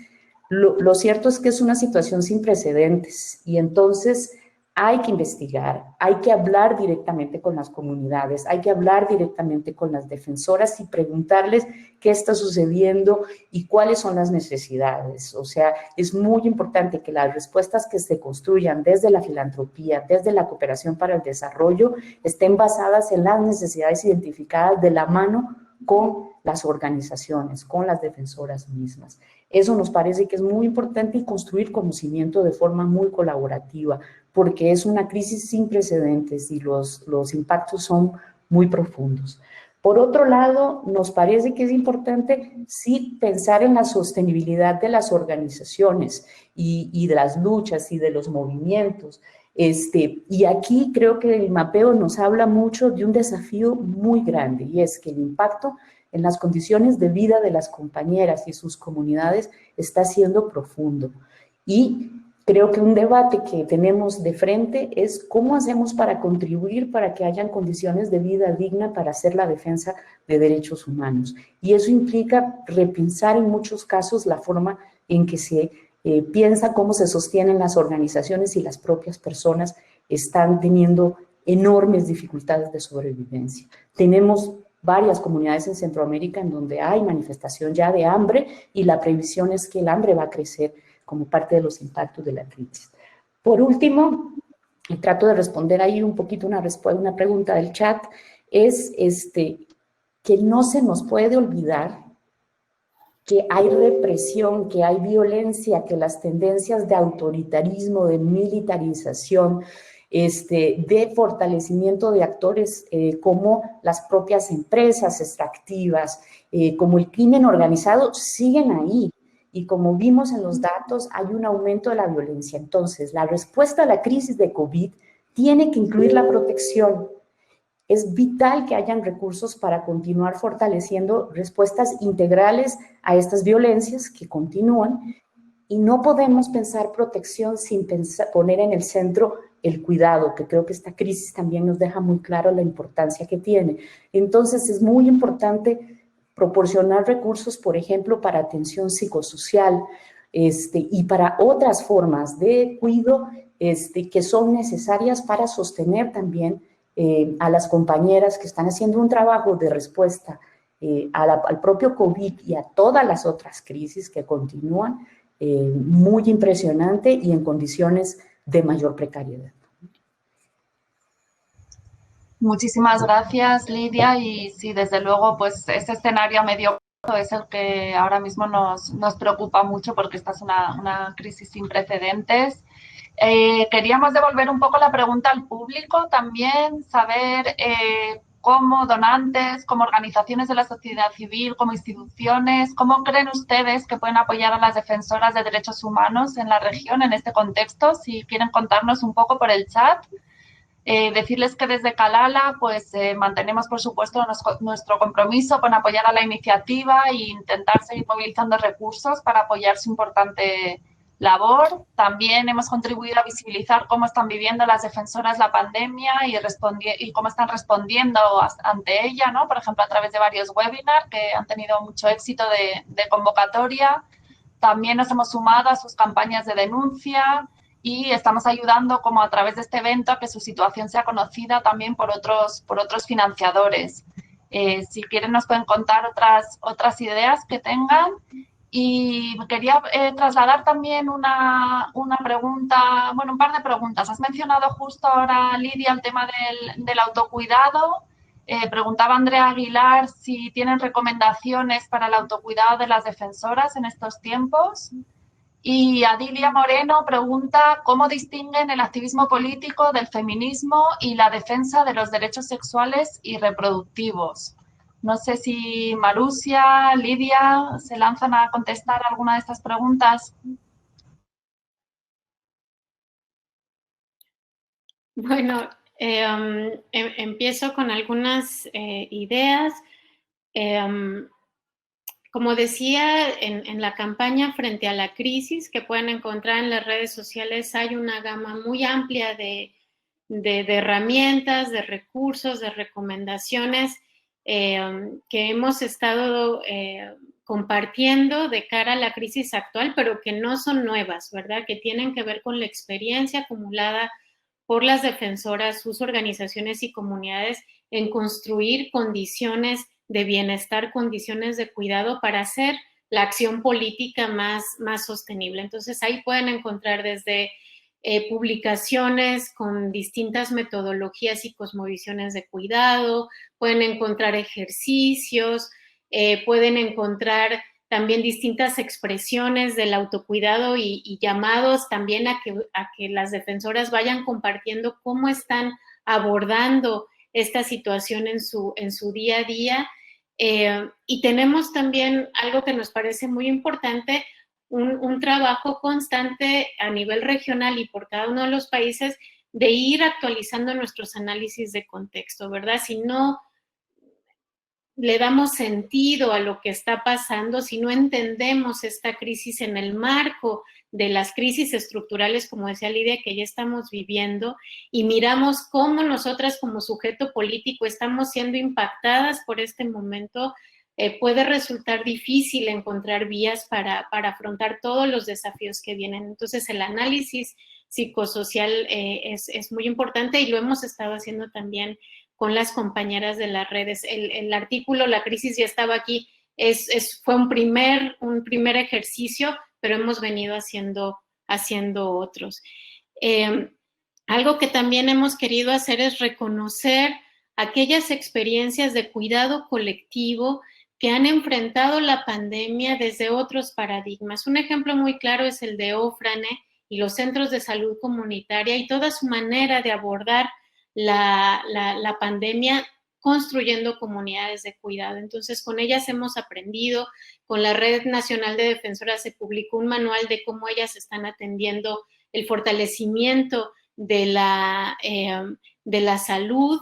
lo cierto es que es una situación sin precedentes y entonces hay que investigar, hay que hablar directamente con las comunidades, hay que hablar directamente con las defensoras y preguntarles qué está sucediendo y cuáles son las necesidades. O sea, es muy importante que las respuestas que se construyan desde la filantropía, desde la cooperación para el desarrollo, estén basadas en las necesidades identificadas de la mano con las organizaciones, con las defensoras mismas. Eso nos parece que es muy importante y construir conocimiento de forma muy colaborativa, porque es una crisis sin precedentes y los impactos son muy profundos. Por otro lado, nos parece que es importante sí pensar en la sostenibilidad de las organizaciones y de las luchas y de los movimientos. Y aquí creo que el mapeo nos habla mucho de un desafío muy grande y es que el impacto en las condiciones de vida de las compañeras y sus comunidades está siendo profundo. Y creo que un debate que tenemos de frente es cómo hacemos para contribuir para que hayan condiciones de vida digna para hacer la defensa de derechos humanos. Y eso implica repensar en muchos casos la forma en que se piensa cómo se sostienen las organizaciones y las propias personas están teniendo enormes dificultades de sobrevivencia. Tenemos varias comunidades en Centroamérica en donde hay manifestación ya de hambre y la previsión es que el hambre va a crecer como parte de los impactos de la crisis. Por último, y trato de responder ahí un poquito una pregunta del chat, es que no se nos puede olvidar que hay represión, que hay violencia, que las tendencias de autoritarismo, de militarización, de fortalecimiento de actores como las propias empresas extractivas, como el crimen organizado, siguen ahí. Y como vimos en los datos, hay un aumento de la violencia. Entonces, la respuesta a la crisis de COVID tiene que incluir la protección. Es vital que hayan recursos para continuar fortaleciendo respuestas integrales a estas violencias que continúan y no podemos pensar protección sin poner en el centro el cuidado, que creo que esta crisis también nos deja muy claro la importancia que tiene. Entonces, es muy importante proporcionar recursos, por ejemplo, para atención psicosocial y para otras formas de cuidado que son necesarias para sostener también a las compañeras que están haciendo un trabajo de respuesta al propio COVID y a todas las otras crisis que continúan, muy impresionante y en condiciones de mayor precariedad. Muchísimas gracias, Lidia, y sí, desde luego, pues ese escenario a medio plazo es el que ahora mismo nos preocupa mucho porque esta es una crisis sin precedentes. Queríamos devolver un poco la pregunta al público, también saber cómo donantes, como organizaciones de la sociedad civil, como instituciones, ¿cómo creen ustedes que pueden apoyar a las defensoras de derechos humanos en la región en este contexto? Si quieren contarnos un poco por el chat. Decirles que desde Calala pues mantenemos, por supuesto, nuestro compromiso con apoyar a la iniciativa e intentar seguir movilizando recursos para apoyar su importante labor. También hemos contribuido a visibilizar cómo están viviendo las defensoras la pandemia y cómo están respondiendo ante ella, ¿no? Por ejemplo, a través de varios webinars que han tenido mucho éxito de convocatoria. También nos hemos sumado a sus campañas de denuncia y estamos ayudando como a través de este evento a que su situación sea conocida también por otros financiadores. Si quieren nos pueden contar otras ideas que tengan. Y quería trasladar también una pregunta, bueno, un par de preguntas. Has mencionado justo ahora, Lidia, el tema del autocuidado. Preguntaba Andrea Aguilar si tienen recomendaciones para el autocuidado de las defensoras en estos tiempos. Y Adilia Moreno pregunta cómo distinguen el activismo político del feminismo y la defensa de los derechos sexuales y reproductivos. No sé si Marusia, Lidia, se lanzan a contestar alguna de estas preguntas. Bueno, empiezo con algunas ideas. Como decía, en la campaña frente a la crisis que pueden encontrar en las redes sociales hay una gama muy amplia de herramientas, de recursos, de recomendaciones que hemos estado compartiendo de cara a la crisis actual, pero que no son nuevas, ¿verdad? Que tienen que ver con la experiencia acumulada por las defensoras, sus organizaciones y comunidades en construir condiciones de bienestar, condiciones de cuidado para hacer la acción política más sostenible. Entonces ahí pueden encontrar desde publicaciones con distintas metodologías y cosmovisiones de cuidado, pueden encontrar ejercicios, pueden encontrar también distintas expresiones del autocuidado y llamados también a que las defensoras vayan compartiendo cómo están abordando esta situación en su día a día. Y tenemos también algo que nos parece muy importante, un trabajo constante a nivel regional y por cada uno de los países de ir actualizando nuestros análisis de contexto, ¿verdad? Si no le damos sentido a lo que está pasando, si no entendemos esta crisis en el marco de las crisis estructurales, como decía Lidia, que ya estamos viviendo, y miramos cómo nosotras como sujeto político estamos siendo impactadas por este momento, puede resultar difícil encontrar vías para afrontar todos los desafíos que vienen. Entonces, el análisis psicosocial es muy importante y lo hemos estado haciendo también con las compañeras de las redes. El artículo La crisis ya estaba aquí, fue un primer ejercicio, pero hemos venido haciendo otros. Algo que también hemos querido hacer es reconocer aquellas experiencias de cuidado colectivo que han enfrentado la pandemia desde otros paradigmas. Un ejemplo muy claro es el de Ofrane y los centros de salud comunitaria y toda su manera de abordar la pandemia construyendo comunidades de cuidado. Entonces, con ellas hemos aprendido, con la Red Nacional de Defensoras se publicó un manual de cómo ellas están atendiendo el fortalecimiento de la salud,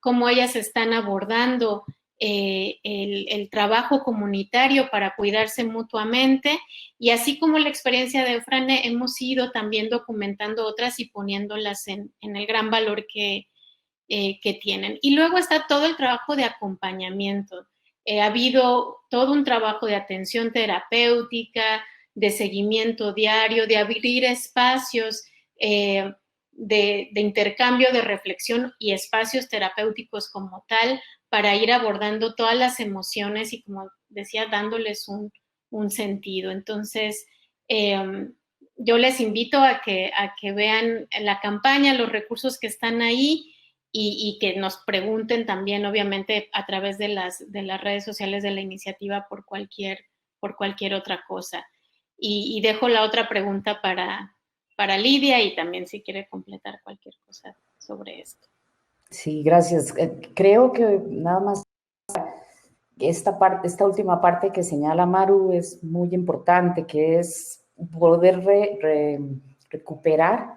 cómo ellas están abordando el trabajo comunitario para cuidarse mutuamente, y así como la experiencia de Ofrane, hemos ido también documentando otras y poniéndolas en el gran valor que tienen. Y luego está todo el trabajo de acompañamiento. Ha habido todo un trabajo de atención terapéutica, de seguimiento diario, de abrir espacios de intercambio, de reflexión y espacios terapéuticos como tal, para ir abordando todas las emociones y, como decía, dándoles un sentido. Entonces, yo les invito a que vean la campaña, los recursos que están ahí y que nos pregunten también, obviamente, a través de las redes sociales de la iniciativa por cualquier otra cosa. Y dejo la otra pregunta para Lidia y también si quiere completar cualquier cosa sobre esto. Sí, gracias. Creo que nada más esta última parte que señala Maru es muy importante, que es poder recuperar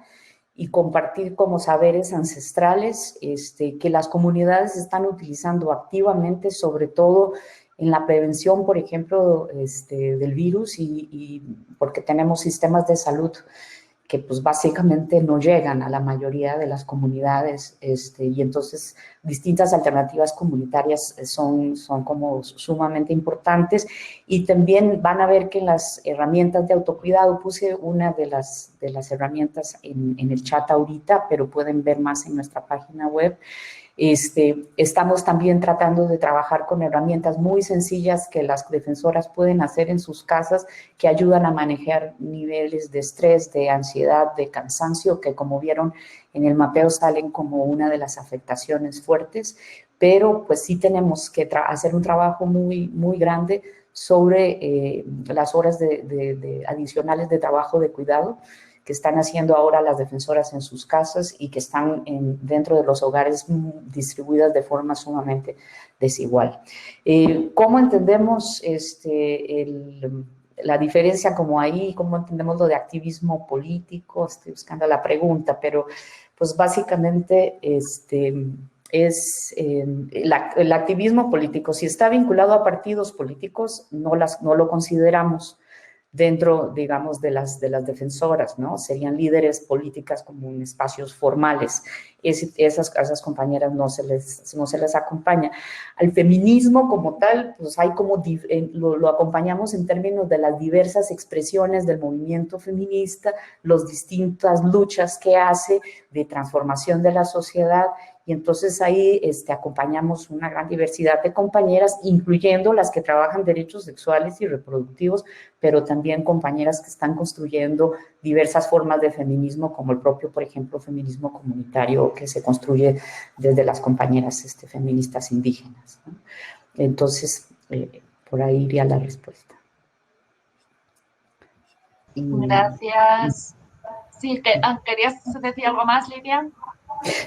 y compartir como saberes ancestrales que las comunidades están utilizando activamente, sobre todo en la prevención, por ejemplo, del virus y porque tenemos sistemas de salud que pues básicamente no llegan a la mayoría de las comunidades y entonces distintas alternativas comunitarias son como sumamente importantes. Y también van a ver que en las herramientas de autocuidado puse una de las herramientas en el chat ahorita, pero pueden ver más en nuestra página web. Estamos también tratando de trabajar con herramientas muy sencillas que las defensoras pueden hacer en sus casas, que ayudan a manejar niveles de estrés, de ansiedad, de cansancio, que como vieron en el mapeo salen como una de las afectaciones fuertes, pero pues sí tenemos que hacer un trabajo muy, muy grande sobre las horas adicionales de trabajo de cuidado que están haciendo ahora las defensoras en sus casas y que están dentro de los hogares distribuidas de forma sumamente desigual. ¿Cómo entendemos la diferencia como ahí? ¿Cómo entendemos lo de activismo político? Estoy buscando la pregunta, pero pues básicamente el activismo político. Si está vinculado a partidos políticos, no lo consideramos dentro, digamos, de las defensoras, ¿no? Serían líderes políticas como en espacios formales. Esas compañeras no se les acompaña. Al feminismo como tal, pues hay como, lo acompañamos en términos de las diversas expresiones del movimiento feminista, las distintas luchas que hace de transformación de la sociedad, y entonces ahí acompañamos una gran diversidad de compañeras, incluyendo las que trabajan derechos sexuales y reproductivos, pero también compañeras que están construyendo diversas formas de feminismo, como el propio, por ejemplo, feminismo comunitario que se construye desde las compañeras feministas indígenas, ¿no? Entonces, por ahí iría la respuesta. Gracias. Sí, ¿querías decir algo más, Lidia?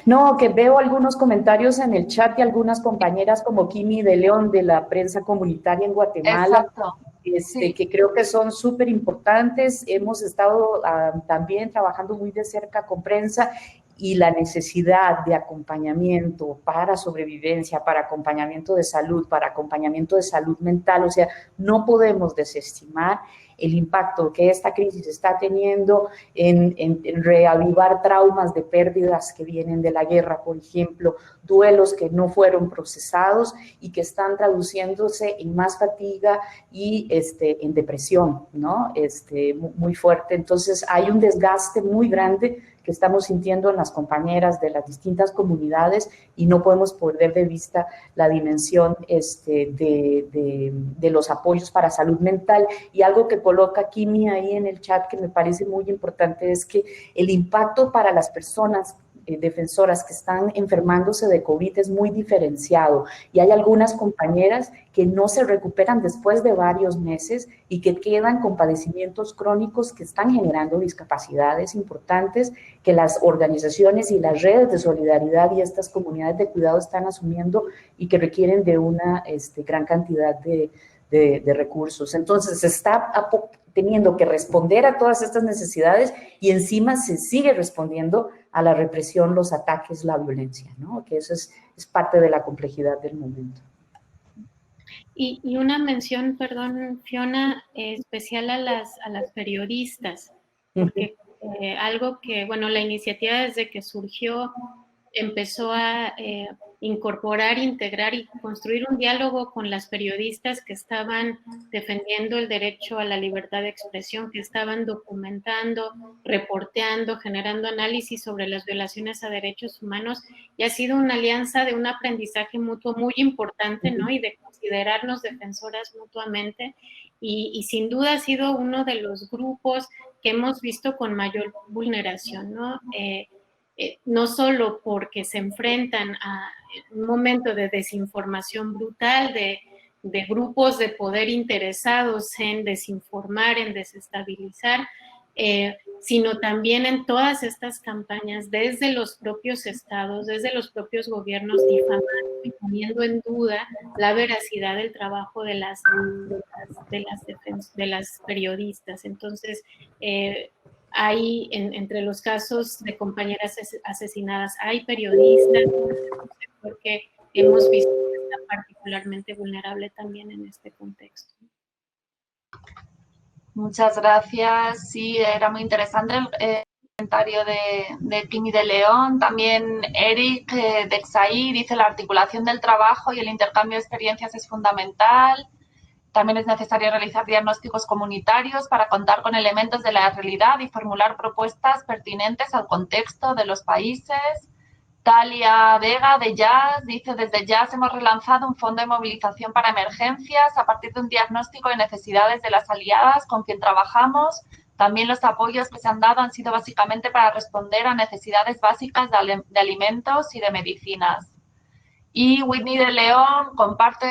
No, que veo algunos comentarios en el chat de algunas compañeras como Kimi de León de la prensa comunitaria en Guatemala. Exacto. Sí. Que creo que son súper importantes. Hemos estado también trabajando muy de cerca con prensa y la necesidad de acompañamiento para sobrevivencia, para acompañamiento de salud, para acompañamiento de salud mental. O sea, no podemos desestimar el impacto que esta crisis está teniendo en reavivar traumas de pérdidas que vienen de la guerra, por ejemplo, duelos que no fueron procesados y que están traduciéndose en más fatiga y en depresión, ¿no? Muy fuerte. Entonces, hay un desgaste muy grande que estamos sintiendo en las compañeras de las distintas comunidades y no podemos perder de vista la dimensión de los apoyos para salud mental. Y algo que coloca Kimi ahí en el chat que me parece muy importante es que el impacto para las personas defensoras que están enfermándose de COVID es muy diferenciado y hay algunas compañeras que no se recuperan después de varios meses y que quedan con padecimientos crónicos que están generando discapacidades importantes que las organizaciones y las redes de solidaridad y estas comunidades de cuidado están asumiendo y que requieren de una gran cantidad de recursos. Entonces, se está teniendo que responder a todas estas necesidades y encima se sigue respondiendo a la represión, los ataques, la violencia, ¿no? Que eso es parte de la complejidad del momento. Y una mención, perdón, Fiona, especial a las periodistas, porque algo que, bueno, la iniciativa desde que surgió empezó a incorporar, integrar y construir un diálogo con las periodistas que estaban defendiendo el derecho a la libertad de expresión, que estaban documentando, reporteando, generando análisis sobre las violaciones a derechos humanos, y ha sido una alianza de un aprendizaje mutuo muy importante, ¿no? Y de considerarnos defensoras mutuamente, y sin duda ha sido uno de los grupos que hemos visto con mayor vulneración, ¿no? No solo porque se enfrentan a un momento de desinformación brutal, de grupos de poder interesados en desinformar, en desestabilizar, sino también en todas estas campañas desde los propios estados, desde los propios gobiernos, difamando y poniendo en duda la veracidad del trabajo de las periodistas. Entonces, hay entre los casos de compañeras asesinadas, hay periodistas, porque hemos visto que está particularmente vulnerable también en este contexto. Muchas gracias. Sí, era muy interesante el comentario de Kimi de León. También Eric de Exaí dice la articulación del trabajo y el intercambio de experiencias es fundamental. También es necesario realizar diagnósticos comunitarios para contar con elementos de la realidad y formular propuestas pertinentes al contexto de los países. Talia Vega, de Jazz, dice: desde Jazz hemos relanzado un fondo de movilización para emergencias a partir de un diagnóstico de necesidades de las aliadas con quien trabajamos. También los apoyos que se han dado han sido básicamente para responder a necesidades básicas de alimentos y de medicinas. Y Whitney de León comparte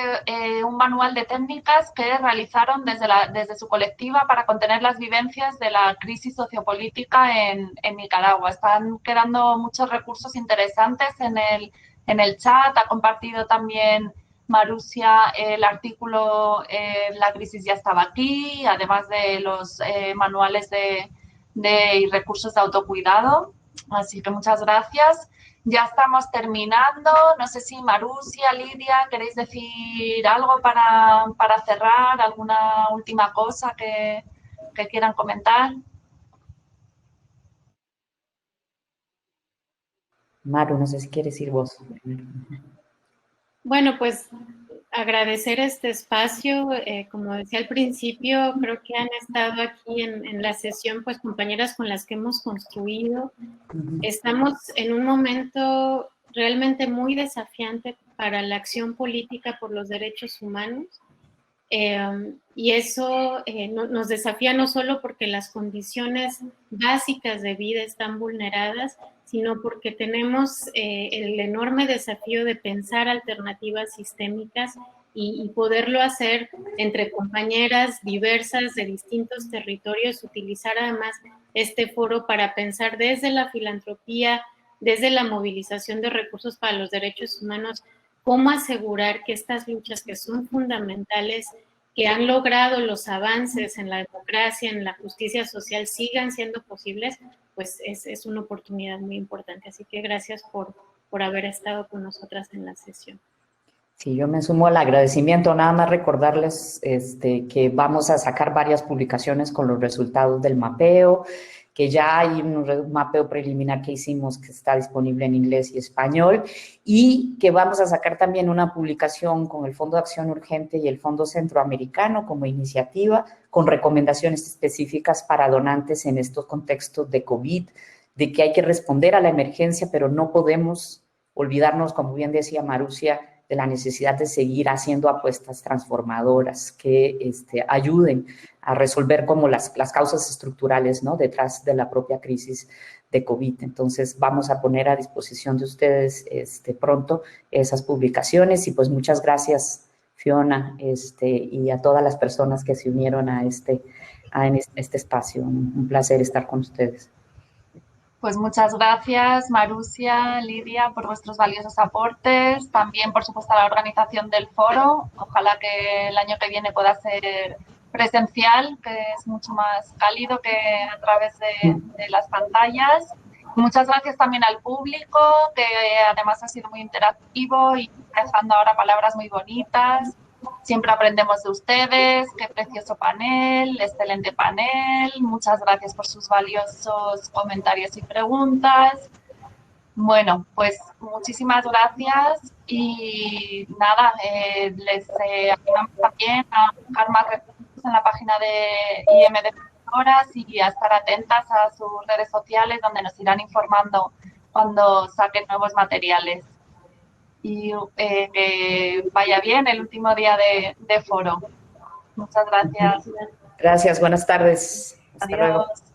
un manual de técnicas que realizaron desde su colectiva para contener las vivencias de la crisis sociopolítica en Nicaragua. Están quedando muchos recursos interesantes en el chat. Ha compartido también Marusia el artículo La crisis ya estaba aquí, además de los manuales y recursos de autocuidado. Así que muchas gracias. Ya estamos terminando. No sé si Marusia, Lidia, ¿queréis decir algo para cerrar? ¿Alguna última cosa que quieran comentar? Maru, no sé si quieres ir vos. Bueno, pues agradecer este espacio. Como decía al principio, creo que han estado aquí en la sesión pues compañeras con las que hemos construido. Estamos en un momento realmente muy desafiante para la acción política por los derechos humanos. Y eso nos desafía no solo porque las condiciones básicas de vida están vulneradas, sino porque tenemos el enorme desafío de pensar alternativas sistémicas y poderlo hacer entre compañeras diversas de distintos territorios, utilizar además este foro para pensar desde la filantropía, desde la movilización de recursos para los derechos humanos, cómo asegurar que estas luchas que son fundamentales, que han logrado los avances en la democracia, en la justicia social, sigan siendo posibles, pues es una oportunidad muy importante. Así que gracias por haber estado con nosotras en la sesión. Sí, yo me sumo al agradecimiento. Nada más recordarles que vamos a sacar varias publicaciones con los resultados del mapeo, que ya hay un mapeo preliminar que hicimos que está disponible en inglés y español, y que vamos a sacar también una publicación con el Fondo de Acción Urgente y el Fondo Centroamericano como iniciativa, con recomendaciones específicas para donantes en estos contextos de COVID, de que hay que responder a la emergencia, pero no podemos olvidarnos, como bien decía Marusia, de la necesidad de seguir haciendo apuestas transformadoras que ayuden a resolver como las causas estructurales, ¿no?, detrás de la propia crisis de COVID. Entonces, vamos a poner a disposición de ustedes pronto esas publicaciones y pues muchas gracias, Fiona, y a todas las personas que se unieron a este espacio. Un placer estar con ustedes. Pues muchas gracias, Marusia, Lidia, por vuestros valiosos aportes. También, por supuesto, a la organización del foro. Ojalá que el año que viene pueda ser presencial, que es mucho más cálido que a través de las pantallas. Muchas gracias también al público, que además ha sido muy interactivo y dejando ahora palabras muy bonitas. Siempre aprendemos de ustedes. Qué precioso panel, excelente panel. Muchas gracias por sus valiosos comentarios y preguntas. Bueno, pues muchísimas gracias y nada, les animamos también a buscar más recursos en la página de IM Defensoras y a estar atentas a sus redes sociales, donde nos irán informando cuando saquen nuevos materiales. Y que vaya bien el último día de foro. Muchas gracias. Gracias, buenas tardes. Hasta luego. Adiós.